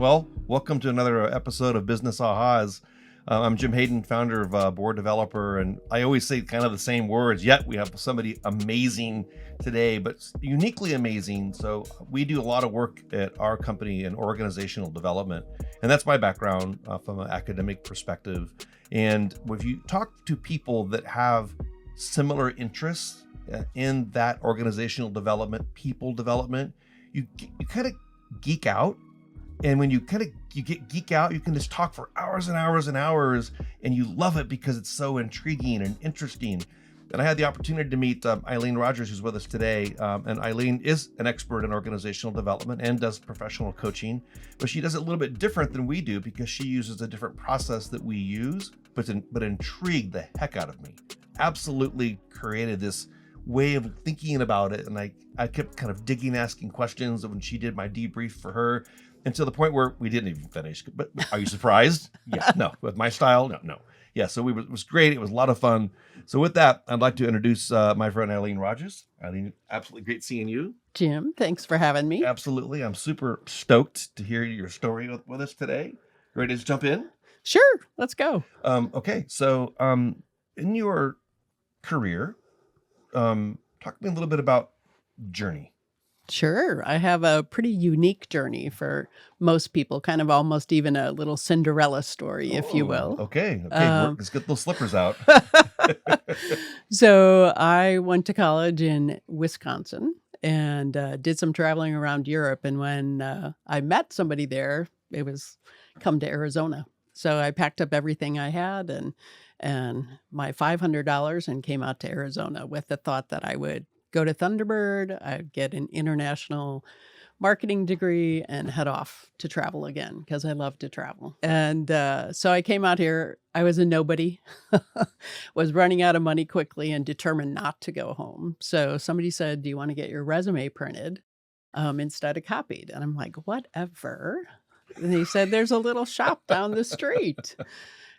Well, welcome to another episode of Business Ahas. I'm Jim Hayden, founder of Board Developer, and I always say kind of the same words, yet we have somebody amazing today, but uniquely amazing. So we do a lot of work at our company in organizational development, and that's my background from an academic perspective. And if you talk to people that have similar interests in that organizational development, people development, you kind of geek out. And when you get geek out, you can just talk for hours and hours and hours, and you love it because it's so intriguing and interesting. And I had the opportunity to meet Eileen Rogers, who's with us today. And Eileen is an expert in organizational development and does professional coaching, but she does it a little bit different than we do because she uses a different process that we use, but intrigued the heck out of me. Absolutely created this way of thinking about it. And I kept kind of digging, asking questions when she did my debrief for her. And to the point where we didn't even finish. But are you surprised? Yeah, no. With my style, no. Yeah, so it was great. It was a lot of fun. So with that, I'd like to introduce my friend Eileen Rogers. Eileen, absolutely great seeing you. Jim, thanks for having me. Absolutely. I'm super stoked to hear your story with us today. Ready to jump in? Sure, let's go. Okay, so in your career, talk to me a little bit about journey. Sure. I have a pretty unique journey for most people, kind of almost even a little Cinderella story, if you will. Okay. Let's get those slippers out. So I went to college in Wisconsin and did some traveling around Europe. And when I met somebody there, it was come to Arizona. So I packed up everything I had and my $500 and came out to Arizona with the thought that I would go to Thunderbird, I'd get an international marketing degree and head off to travel again because I love to travel. And so I came out here. I was a nobody, was running out of money quickly and determined not to go home. So somebody said, do you want to get your resume printed instead of copied? And I'm like, whatever. And he said, there's a little shop down the street.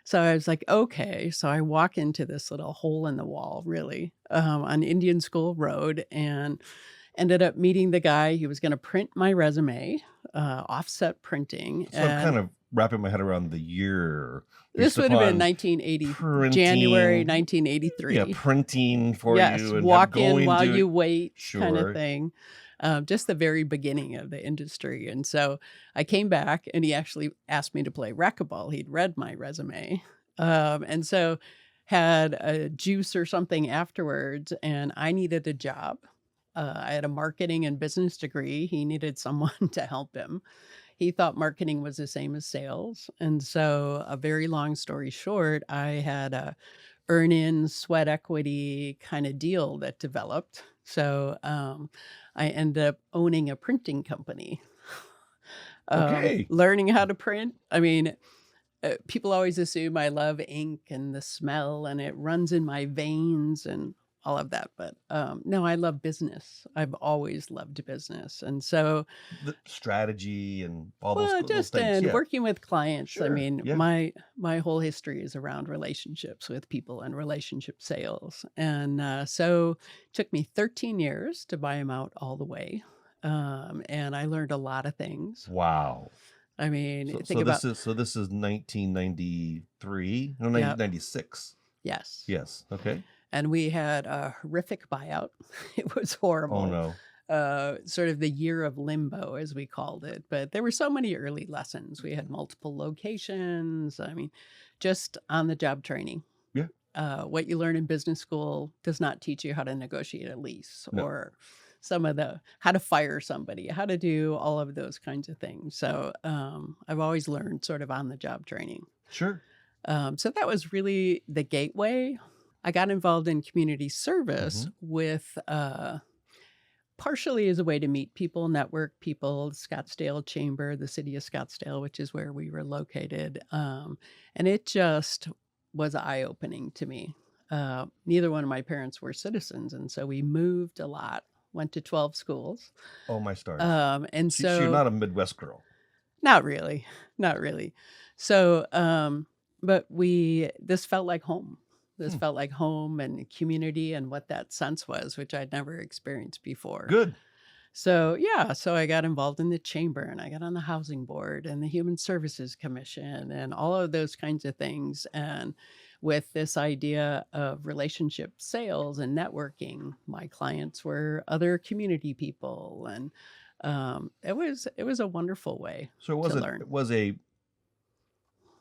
So I was like, okay. So I walk into this little hole in the wall, really, on Indian School Road and ended up meeting the guy. He was going to print my resume, offset printing. So I'm kind of wrapping my head around the year. This would have been 1980, January 1983. Yeah, printing for yes, you. And walk in while you wait Sure. kind of thing. Just the very beginning of the industry. And so I came back and he actually asked me to play racquetball. He'd read my resume. And so had a juice or something afterwards and I needed a job. I had a marketing and business degree. He needed someone to help him. He thought marketing was the same as sales. And so a very long story short, I had a earn-in sweat equity kind of deal that developed. So I ended up owning a printing company, learning how to print. I mean, people always assume I love ink and the smell and it runs in my veins and all of that. But no, I love business. I've always loved business. And so the strategy and all those just things. And working with clients. Sure. I mean, my whole history is around relationships with people and relationship sales. And so it took me 13 years to buy them out all the way. And I learned a lot of things. Wow. I mean, this is 1993, no, 1996. Yes. Yes. Okay. And we had a horrific buyout. It was horrible. Oh, no. Sort of the year of limbo, as we called it. But there were so many early lessons. We had multiple locations. I mean, just on the job training. Yeah. What you learn in business school does not teach you how to negotiate a lease or some of how to fire somebody, how to do all of those kinds of things. So I've always learned sort of on the job training. Sure. So that was really the gateway. I got involved in community service with partially as a way to meet people, network people, Scottsdale Chamber, the city of Scottsdale, which is where we were located. And it just was eye-opening to me. Neither one of my parents were citizens. And so we moved a lot, went to 12 schools. Oh, my stars. And so you're not a Midwest girl. Not really. So, but this felt like home. This felt like home and community and what that sense was, which I'd never experienced before. Good. So, yeah, so I got involved in the chamber and I got on the housing board and the Human Services Commission and all of those kinds of things. And with this idea of relationship sales and networking, my clients were other community people, and it was a wonderful way So to learn. it was a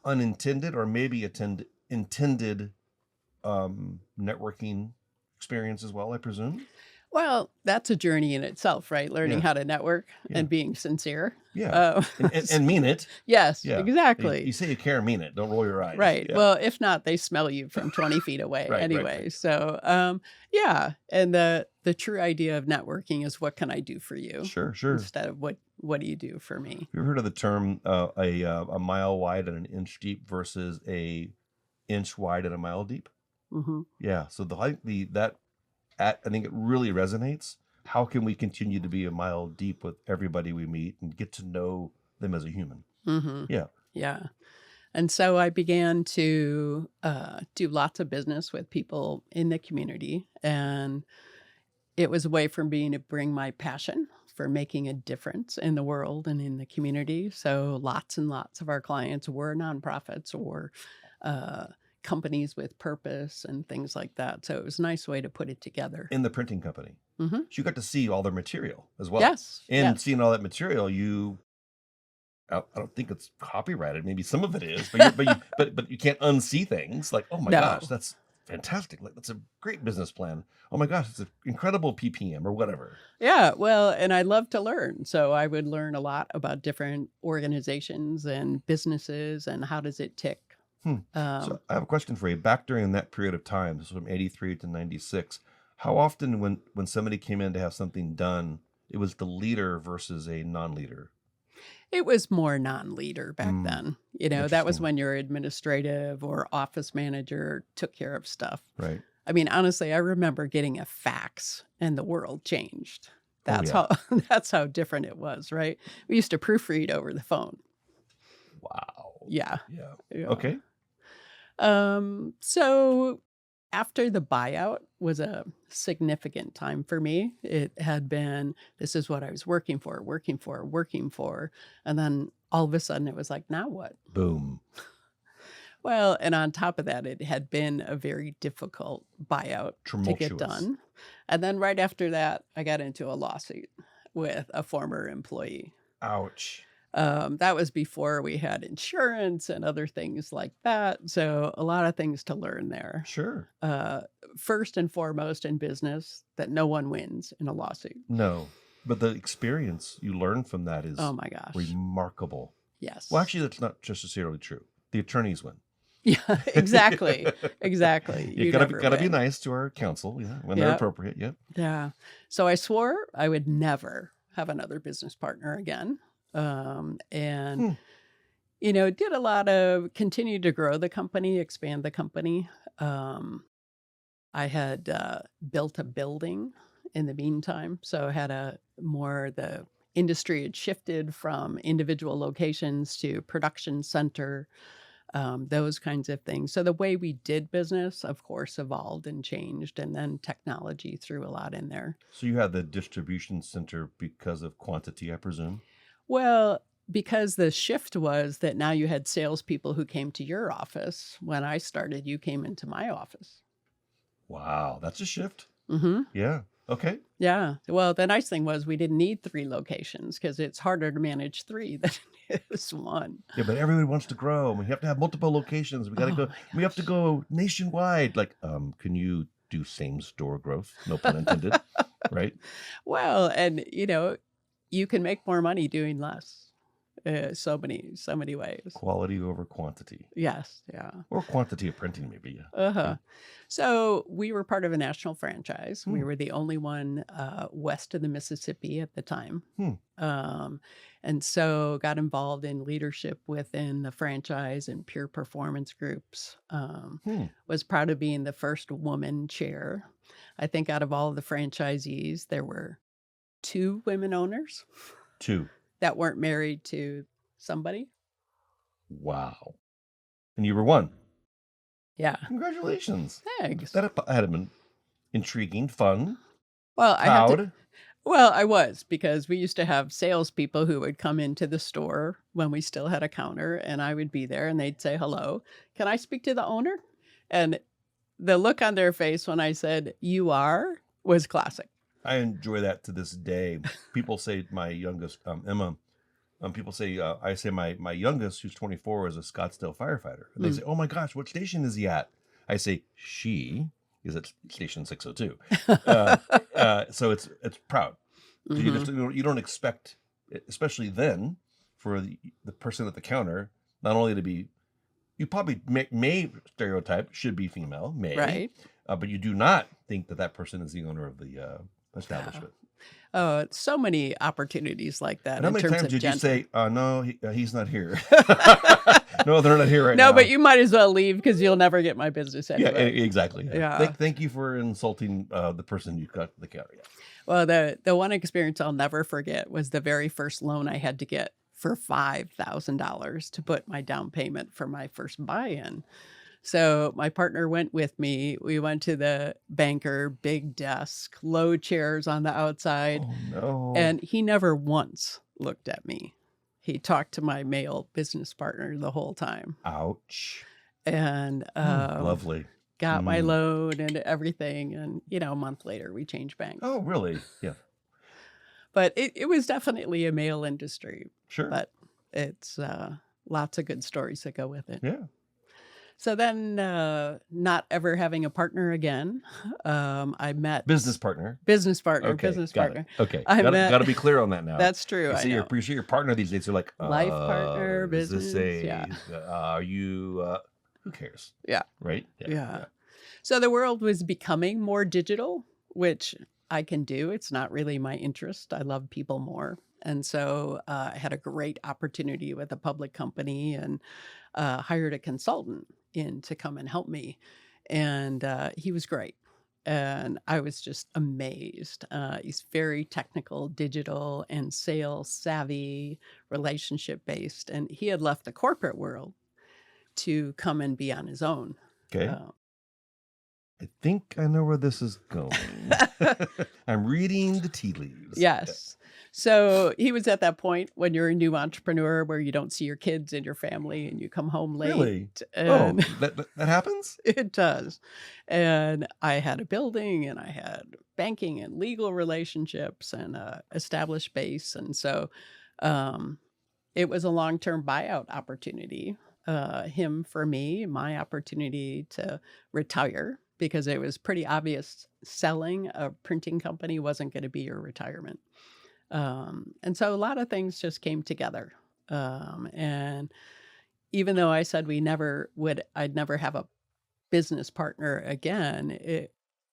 unintended or maybe intended networking experience as well, I presume. Well, that's a journey in itself, right? Learning Yeah, how to network yeah, and being sincere. yeah, Uh, and mean it. yes, Yeah, exactly. you say you care, mean it. Don't roll your eyes. Right. Yeah, Well, if not, they smell you from 20 feet away right. anyway. So, yeah. And the true idea of networking is, what can I do for you, Sure. instead of what do you do for me? You ever heard of the term a mile wide and an inch deep versus a inch wide and a mile deep? Hmm. Yeah. So I think it really resonates. How can we continue to be a mile deep with everybody we meet and get to know them as a human? Hmm. Yeah. Yeah. And so I began to do lots of business with people in the community. And it was a way for me to bring my passion for making a difference in the world and in the community. So lots and lots of our clients were nonprofits or uh, companies with purpose and things like that. So it was a nice way to put it together. In the printing company. Hmm. So you got to see all their material as well. Yes. And Yes. seeing all that material, I don't think it's copyrighted. Maybe some of it is, but you can't unsee things like, oh my gosh, No. that's fantastic. Like, that's a great business plan. Oh my gosh, it's an incredible PPM or whatever. Yeah. Well, and I love to learn. So I would learn a lot about different organizations and businesses and how does it tick. So I have a question for you. Back during that period of time, this was from 83 to 96, how often when somebody came in to have something done, it was the leader versus a non-leader? It was more non-leader back Hmm. then. That was Interesting. when your administrative or office manager took care of stuff. Right. I mean, honestly, I remember getting a fax and the world changed. Oh That's yeah. how that's how different it was, right? We used to proofread over the phone. Wow. Yeah. Yeah. Yeah. Okay. So after the buyout was a significant time for me. It had been, this is what I was working for. And then all of a sudden it was like, now what? Boom. Well, and on top of that, it had been a very difficult buyout to get Tumultuous. done. And then right after that, I got into a lawsuit with a former employee. Ouch. That was before we had insurance and other things like that. So a lot of things to learn there. Sure. First and foremost in business, that no one wins in a lawsuit. No, but the experience you learn from that is Oh my gosh. remarkable. Yes. Well, actually, that's not necessarily true. The attorneys win. Yeah, exactly. Exactly. You You gotta never be win. nice to our counsel, yeah, when they're Yep. appropriate. Yep. Yeah. So I swore I would never have another business partner again. And, Hmm. did a lot of continue to grow the company, expand the company. I had built a building in the meantime. So I had the industry had shifted from individual locations to production center, those kinds of things. So the way we did business, of course, evolved and changed. And then technology threw a lot in there. So you had the distribution center because of quantity, I presume? Well, because the shift was that now you had salespeople who came to your office. When I started, you came into my office. Wow, that's a shift. Mm-hmm. Yeah. Okay. Yeah. Well, the nice thing was we didn't need 3 locations because it's harder to manage 3 than it is 1. Yeah, but everybody wants to grow. We have to have multiple locations. We got to Oh go. my We have to gosh. go nationwide. Like, can you do same store growth? No pun intended. Right? Well, and you can make more money doing less. So many ways. Quality over quantity, Yes. Yeah. or quantity of printing, maybe. Yeah. Uh-huh. So we were part of a national franchise. We Hmm. were the only one west of the Mississippi at the time. And so got involved in leadership within the franchise and peer performance groups. Hmm. Was proud of being the first woman chair. I think out of all of the franchisees, there were 2 women owners 2. that weren't married to somebody. Wow. And you were 1. Yeah. Congratulations. Thanks. That had been intriguing, fun, Well, proud. Well, I was, because we used to have salespeople who would come into the store when we still had a counter, and I would be there and they'd say, "Hello, can I speak to the owner?" And the look on their face when I said, "You are," was classic. I enjoy that to this day. People say my youngest, Emma, people say, I say my youngest, who's 24, is a Scottsdale firefighter. And they say, "Oh my gosh, what station is he at?" I say, "She is at station 602." So it's proud. You don't expect, especially then, for the person at the counter, not only to be, you probably may stereotype, should be female, Right. but you do not think that person is the owner of the establishment. Oh, so many opportunities like that And how in many terms times of did you gender. say, "No, he's not here"? No, they're not here right No, now. but you might as well leave because you'll never get my business Yeah, anyway. exactly. Yeah. Thank you for insulting the person you got the counter. Yeah. Well, the one experience I'll never forget was the very first loan I had to get for $5,000 to put my down payment for my first buy-in. So my partner went with me. We went to the banker, big desk, low chairs on the outside, Oh no. and he never once looked at me. He talked to my male business partner the whole time, Ouch. and Lovely. got my loan and everything. And, a month later, we changed banks. Oh, really? Yeah. But it was definitely a male industry. Sure. But it's lots of good stories that go with it. Yeah. So then, not ever having a partner again, I met Business partner. business partner, Okay. business Got partner. it. Okay. I Got met- to be clear on that now. That's true. You I see, you know. appreciate your partner these days. You're like, Life partner, is this business, yeah. Are you? Who cares? Yeah. Right. Yeah. So the world was becoming more digital, which I can do. It's not really my interest. I love people more. And so I had a great opportunity with a public company and hired a consultant in to come and help me. And he was great. And I was just amazed. He's very technical, digital, and sales savvy, relationship based. And he had left the corporate world to come and be on his own. Okay. I think I know where this is going. I'm reading the tea leaves. Yes. So he was at that point when you're a new entrepreneur where you don't see your kids and your family and you come home late. Really? And that happens? it does. And I had a building and I had banking and legal relationships and established base. And so it was a long-term buyout opportunity. Him for me, my opportunity to retire, because it was pretty obvious selling a printing company wasn't going to be your retirement. And so a lot of things just came together. And even though I said I'd never have a business partner again,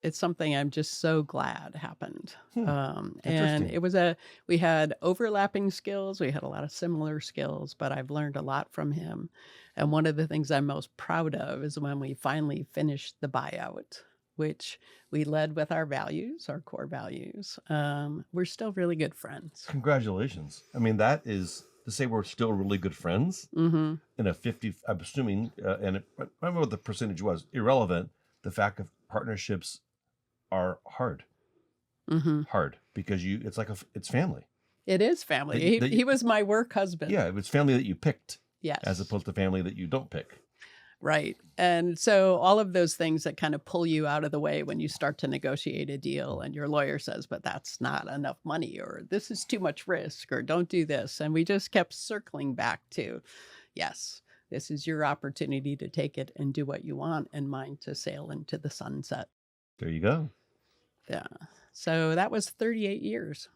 it's something I'm just so glad happened. And we had overlapping skills. We had a lot of similar skills, but I've learned a lot from him. And one of the things I'm most proud of is when we finally finished the buyout, which we led with our values, our core values. We're still really good friends. Congratulations. I mean, that is to say we're still really good friends in a 50, I'm assuming, and I don't know what the percentage was, irrelevant. The fact of partnerships are hard. Hard because it's family. It is family. He was my work husband. Yeah, it's family that you picked. Yes. As opposed to family that you don't pick. Right. And so all of those things that kind of pull you out of the way when you start to negotiate a deal and your lawyer says, but that's not enough money, or this is too much risk, or don't do this. And we just kept circling back to, yes, this is your opportunity to take it and do what you want, and mine to sail into the sunset. There you go. Yeah. So that was 38 years.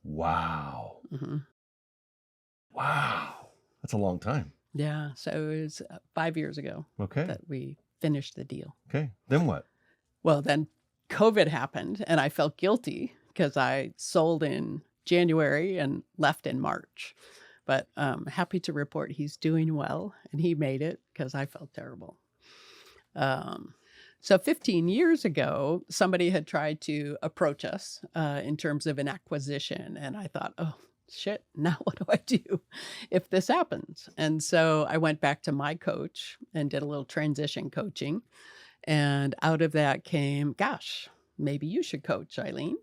Wow. Wow. That's a long time. Yeah. So it was 5 years ago that we finished the deal. Okay. Then what? Well, then COVID happened and I felt guilty because I sold in January and left in March. But I'm happy to report he's doing well and he made it because I felt terrible. So 15 years ago, somebody had tried to approach us in terms of an acquisition. And I thought, oh, shit, now what do I do if this happens? And so I went back to my coach and did a little transition coaching. And out of that came, gosh, maybe you should coach, Eileen.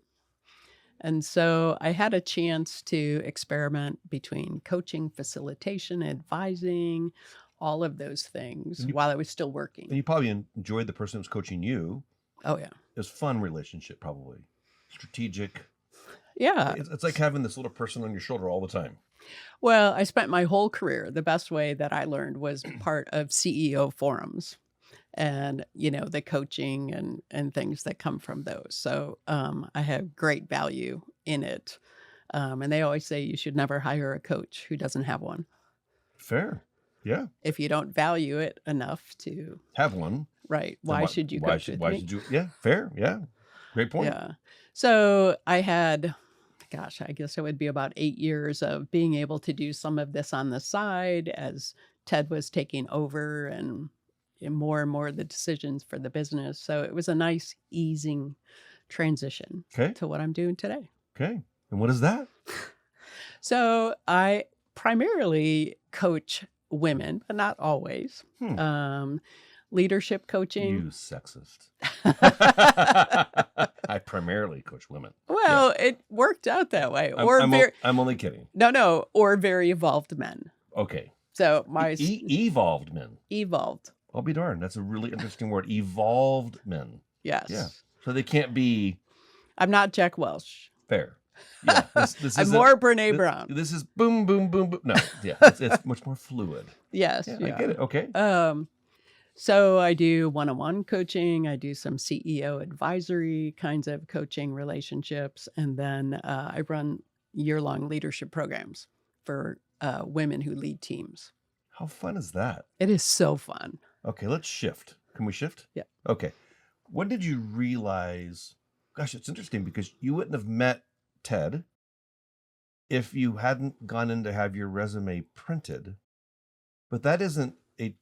And so I had a chance to experiment between coaching, facilitation, advising, all of those things And you, while I was still and working. you probably enjoyed the person who was coaching you. Oh, yeah. It was fun relationship, probably strategic. Yeah. It's like having this little person on your shoulder all the time. Well, I spent my whole career, the best way that I learned was part of CEO forums and, the coaching and things that come from those. So I have great value in it. And they always say you should never hire a coach who doesn't have one. Fair. Yeah. If you don't value it enough to Have one. right, Then why should you why coach should with why me? should you? Yeah. Fair. Yeah. Great point. Yeah. So I had, gosh, I guess it would be about 8 years of being able to do some of this on the side as Ted was taking over and more and more of the decisions for the business. So it was a nice easing transition Okay. to what I'm doing today. Okay. And what is that? So I primarily coach women, but not always. Leadership coaching. You sexist. I primarily coach women. Well, it worked out that way. I'm only kidding. No, or very evolved men. Okay. So my Evolved men. evolved. I'll be darned. That's a really interesting word. Evolved men. Yes. Yeah. So they can't be I'm not Jack Welch. fair. Yeah. This I'm is more Brene Brown. This is boom, boom, boom, boom. No. Yeah. It's much more fluid. Yes. Yeah, Yeah. I get it. Okay. So I do one-on-one coaching. I do some CEO advisory kinds of coaching relationships. And then I run year-long leadership programs for women who lead teams. How fun is that? It is so fun. Okay, let's shift. Can we shift? Yeah. Okay. When did you realize? Gosh, it's interesting because you wouldn't have met Ted if you hadn't gone in to have your resume printed. But that isn't a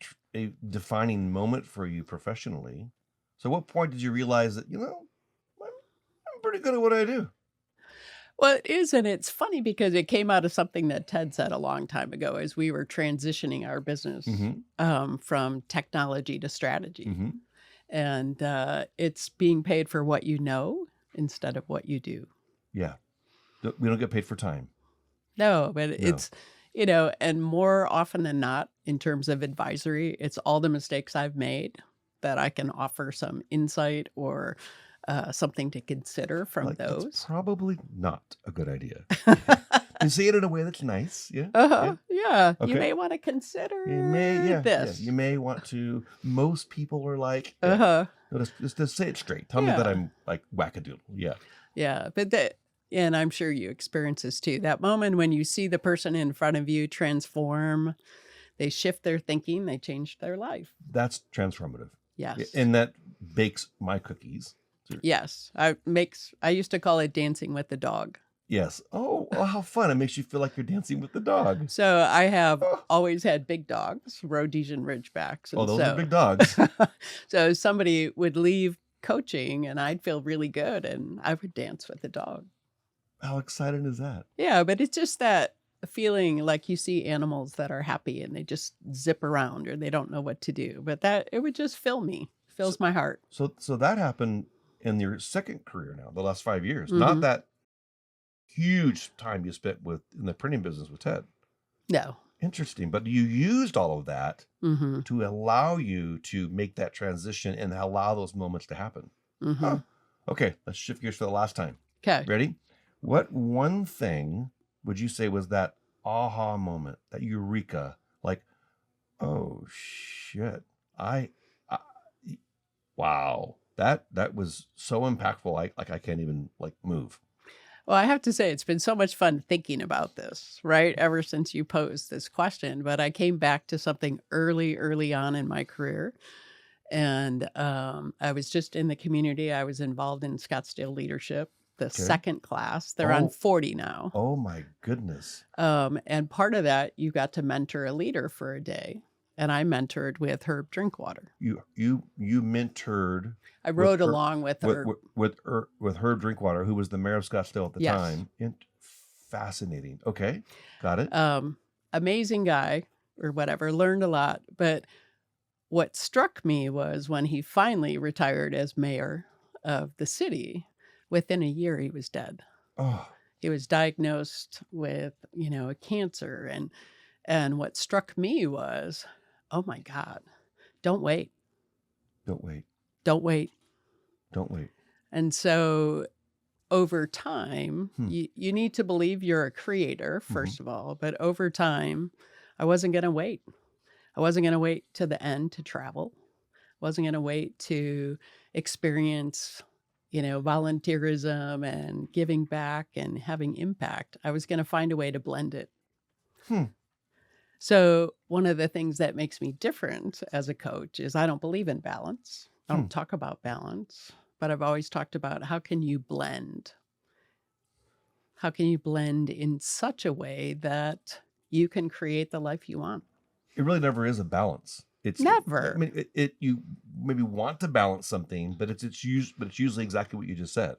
defining moment for you professionally. So what point did you realize that, I'm pretty good at what I do? Well, it is, and it's funny because it came out of something that Ted said a long time ago as we were transitioning our business from technology to strategy. Mm-hmm. And it's being paid for what you know instead of what you do. Yeah. We don't get paid for time. No, but it's, and more often than not, in terms of advisory, it's all the mistakes I've made that I can offer some insight or something to consider from those. That's probably not a good idea. You say it in a way that's nice. Yeah. Yeah. Okay. You may want to consider this. Yeah. You may want to. Most people are like, just say it straight. Tell me that I'm like wackadoodle. Yeah. Yeah. But and I'm sure you experience this too. That moment when you see the person in front of you transform, they shift their thinking, they change their life. That's transformative. Yes. And that bakes my cookies. Yes. I used to call it dancing with the dog. Yes. Oh, how fun. It makes you feel like you're dancing with the dog. So I have always had big dogs, Rhodesian Ridgebacks. And those are big dogs. So somebody would leave coaching and I'd feel really good and I would dance with the dog. How exciting is that? Yeah, but it's just that feeling like you see animals that are happy and they just zip around or they don't know what to do. But it would just fills my heart. So that happened in your second career now, the last 5 years. Not that huge time you spent in the printing business with Ted. No. Interesting. But you used all of that to allow you to make that transition and allow those moments to happen. Huh. Okay, let's shift gears for the last time. Okay. Ready? What one thing would you say was that aha moment, that eureka, like, oh shit, wow, that was so impactful. I can't even move. Well, I have to say, it's been so much fun thinking about this, right? Ever since you posed this question, but I came back to something early on in my career. And I was just in the community. I was involved in Scottsdale Leadership, the second class. They're on 40 now. Oh my goodness. And part of that, you got to mentor a leader for a day. And I mentored with Herb Drinkwater. You mentored. I rode along with Herb. With Herb Drinkwater, who was the mayor of Scottsdale at the time. Fascinating. Okay, got it. Amazing guy or whatever. Learned a lot. But what struck me was when he finally retired as mayor of the city, within a year he was dead. Oh, He was diagnosed with, a cancer. And what struck me was, oh my God, don't wait. don't wait. Don't wait. Don't wait. And so over time, Hmm. you need to believe you're a creator, first Mm-hmm. of all. But over time, I wasn't going to wait. I wasn't going to wait to the end to travel. Wasn't going to wait to experience, volunteerism and giving back and having impact. I was going to find a way to blend it. Hmm. So one of the things that makes me different as a coach is I don't believe in balance. I Hmm. don't talk about balance, but I've always talked about how can you blend? How can you blend in such a way that you can create the life you want? It really never is a balance. It's Never. I mean, you maybe want to balance something, but it's usually exactly what you just said.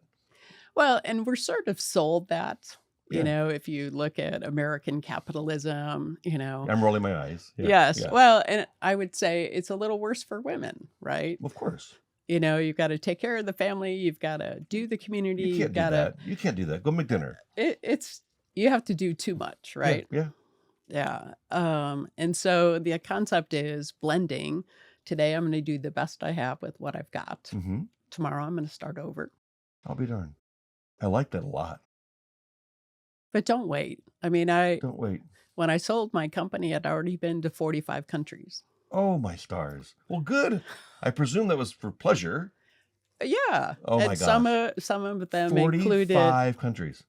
Well, and we're sort of sold that, Yeah. if you look at American capitalism, I'm rolling my eyes. Yeah. Yes. Yeah. Well, and I would say it's a little worse for women, right? Of course. You've got to take care of the family, you've got to do the community, You you've can't do got to, that. You can't do that. Go make dinner. you have to do too much, right? Yeah. Yeah. And so the concept is blending. Today, I'm going to do the best I have with what I've got. Mm-hmm. Tomorrow, I'm going to start over. I'll be darned. I like that a lot. But don't wait. I mean, Don't wait. when I sold my company, I'd already been to 45 countries. Oh, my stars. Well, good. I presume that was for pleasure. Yeah. Oh, my And gosh. some of them included 45 countries.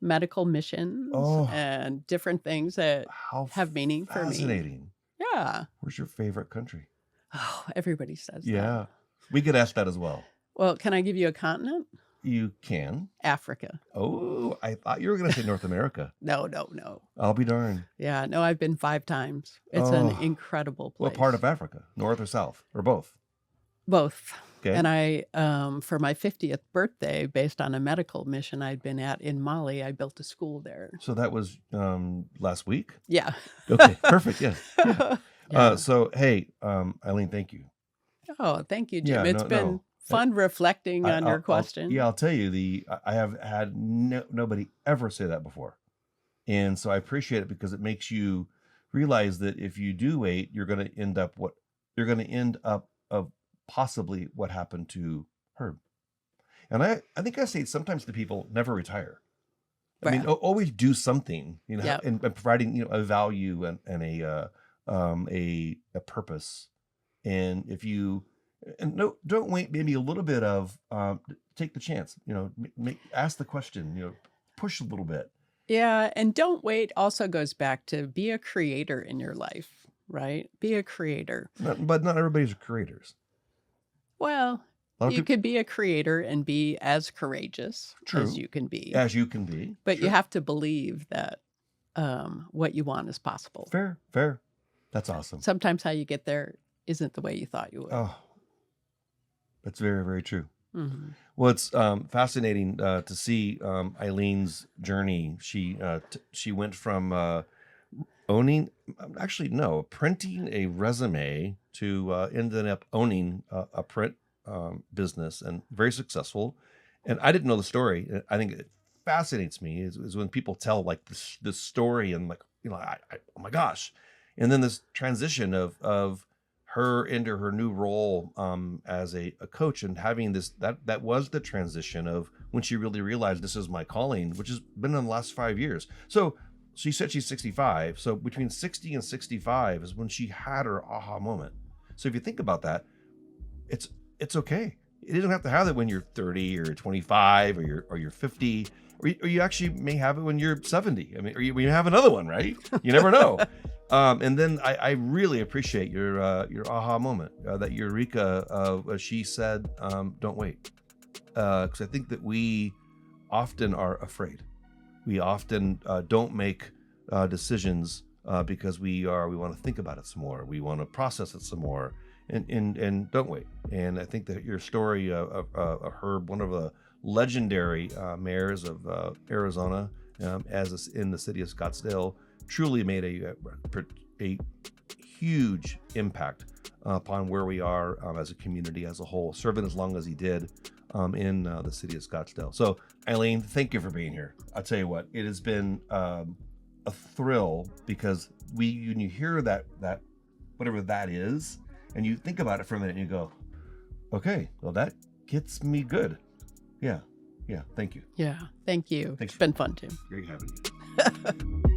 medical missions Oh. and different things that How have meaning for me. fascinating. Yeah. Where's your favorite country? Oh, everybody says that. Yeah. We could ask that as well. Well, can I give you a continent? You can. Africa. Oh, I thought you were going to say North America. No. I'll be darned. Yeah, no, I've been 5 times. It's an Oh. incredible place. What part of Africa? North or south? Or both? Both. Okay. And I, for my 50th birthday, based on a medical mission I'd been at in Mali, I built a school there. So that was last week? Yeah. Okay, perfect. Yeah. Yeah. So, hey, Eileen, thank you. Oh, thank you, Jim. Yeah, It's been fun reflecting on your question. I'll tell you, I have had nobody ever say that before. And so I appreciate it because it makes you realize that if you do wait, you're going to end up of possibly what happened to Herb. And I think I say sometimes to people, never retire. I mean, always do something, Yep. and providing, a value and a purpose. And if you, don't wait, maybe a little bit of, take the chance, ask the question, push a little bit. Yeah, and don't wait also goes back to be a creator in your life, right? Be a creator. But not everybody's creators. Well, A lot of you people, could be a creator and be as courageous True. as you can be. as you can be. But Sure. you have to believe that what you want is possible. Fair. That's awesome. Sometimes how you get there isn't the way you thought you would. Oh, that's very, very true. Mhm. Well, it's fascinating to see Eileen's journey. She went from printing a resume to ended up owning a print business, and very successful. And I didn't know the story. I think it fascinates me is when people tell like this story, and like, oh my gosh. And then this transition of her into her new role as a coach, and having this that was the transition of when she really realized this is my calling, which has been in the last 5 years. So she said she's 65. So between 60 and 65 is when she had her aha moment. So if you think about that, it's okay. You don't have to have that when you're 30 or 25 or you're 50, or you actually may have it when you're 70. I mean, or you have another one, right? You never know. And then I really appreciate your aha moment, that eureka she said, don't wait. Because I think that we often are afraid. We often don't make decisions because we want to think about it some more. We want to process it some more, and don't wait. And I think that your story of Herb, one of the legendary mayors of Arizona, in the city of Scottsdale, truly made a huge impact upon where we are as a community as a whole. Serving as long as he did, in the city of Scottsdale. So, Eileen, thank you for being here. I'll tell you what, it has been a thrill, because when you hear that whatever that is, and you think about it for a minute, and you go, okay, well, that gets me good. Yeah. Thank you. Yeah. Thank you. Thanks. It's been fun too. Great having you.